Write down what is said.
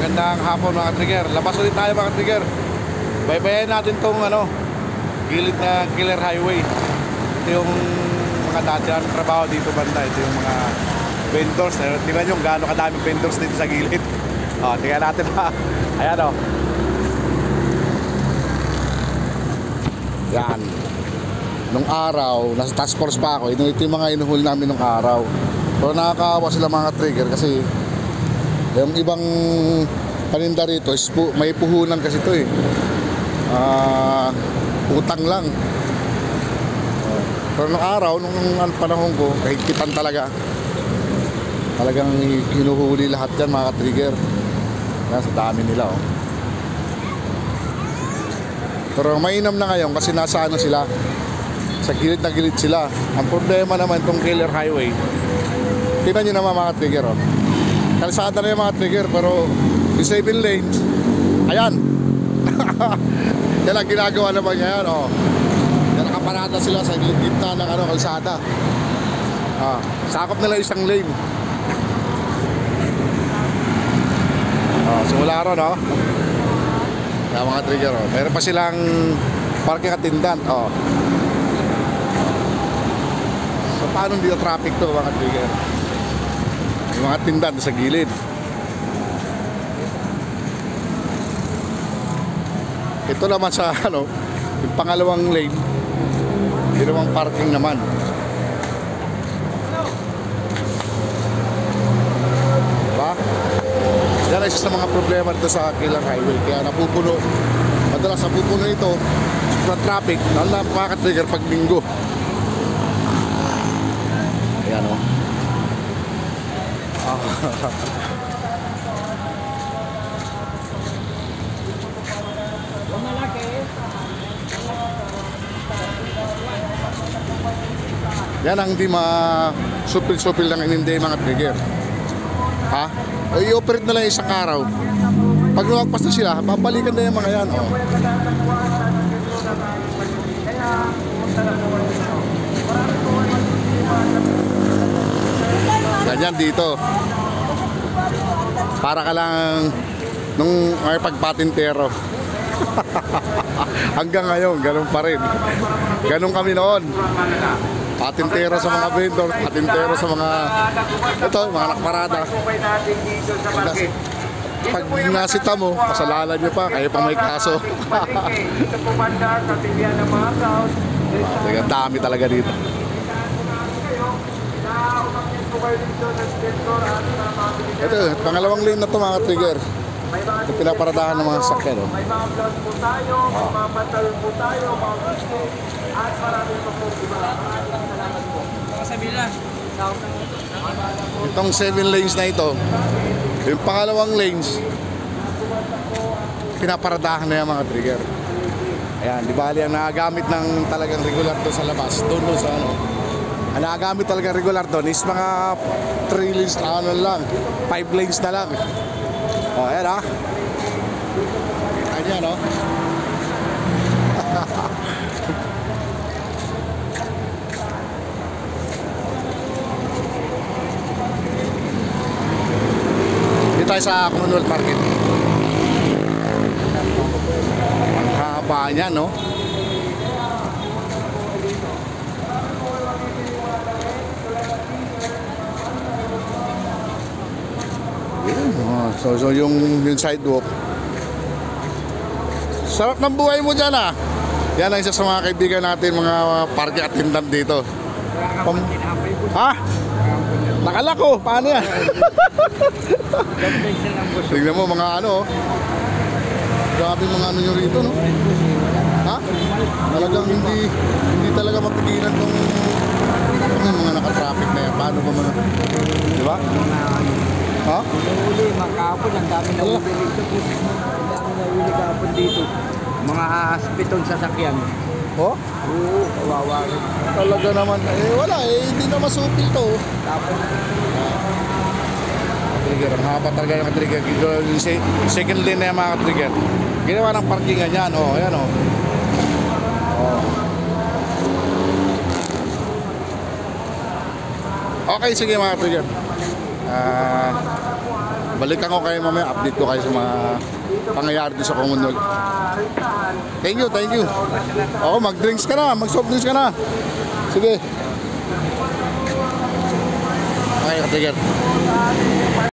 Magandang hapon mga trigger. Labas ulit tayo mga trigger. Baybayin natin tong gilid na Killer Highway. Ito yung mga dati ang trabaho dito banda. Ito yung mga vendors. Tingnan nyo gaano kadaming vendors dito sa gilid. Tingnan natin ha. Ayan o. Yan. Nung araw, nasa task force pa ako. Ito yung mga inuhuli namin nung araw. Pero nakakaawa sila mga trigger kasi yung ibang paninda rito is may puhunan kasi ito eh. Utang lang. Pero nung araw, nung panahon ko, kahigpitan talaga. Talagang kinuhuli lahat yan mga trigger. Yan, sa dami nila oh. Pero mainam na ngayon kasi nasa ano sila, sa gilid na gilid sila. Ang problema naman itong Killer Highway, tingnan nyo naman mga trigger oh. Kalsada na yung mga trigger pero yung 7 lanes, ayan. Yan ang ginagawa naman niya yan oh. Yan nakaparada sila sa gitna ng kalsada. Sakop nila isang lane. Simula ron oh. Yan mga trigger oh. Meron pa silang parking attendant oh. So paano dito traffic to mga trigger? Yung mga tindahan sa gilid. Ito naman sa yung pangalawang lane, ginawang parking naman. Diba? Yan ay isa sa mga problema dito sa Killer Highway. Kaya napupuno, madalas napupuno ito sa traffic, lalo na makaka-trigger pag linggo. Ayan o. Yan ang hindi supil-supil lang inindi mga trigger. I-operate na lang isang araw. Pag lumagpas na sila, babalikan na yung mga yan oh. Ganyan dito. Para ka lang nung may pagpatintero. Hanggang ngayon, ganun pa rin. Ganun kami noon. Patintero sa mga vendor, patintero sa mga mga nakparada. Pag nasita mo, kasalanan nyo pa, kayo pang may kaso. Ang dami talaga dito. Ito, pangalawang lane na ito mga trigger. Ito pinaparadahan ng mga sakyan oh. May mga vlog po tayo, may mga batal po tayo, mga gusto at maraming po po iba. Maraming salamat po. Kasabila. Itong 7 lanes na ito, yung pangalawang lanes, pinaparadahan na yung mga trigger. Ayan, di bali ang nagagamit ng talagang regular doon sa labas, doon sa ang nagagamit talagang regular doon is mga 3 lanes na lang, 5 lanes na lang. Ayan ha. Ayan o. Dito tayo sa Commonwealth Market. Ang haba niya no. So yung sidewalk. Sarap ng buhay mo dyan ah. Yan ang isa sa mga kaibigan natin, mga parking attendant dito. Nakala ko, paano yan? Tignan mo mga grabe mga nyo rito no. Talagang hindi talaga mapigilan tong mga naka-traffic na yan. Paano ba mga, diba? Nahuli, makapon, ang dami na huli dito. Ang dami na huli kapon dito. Mga pitong sasakyan. Oo, kawawa rin. talaga naman. Wala hindi na masupil to. Tapos, trigger, ang haba talaga yung trigger. Yung second lane na yung mga trigger. Ginawa ng parkingan yan. Ayan o. Okay, sige mga trigger. Balikan ko kayo mamaya, update ko kayo sa mga pangyayari doon sa Comonwealth. Thank you, thank you. Oo, mag-drinks ka na, mag-soft drinks ka na. Sige. Okay, ka-trigger.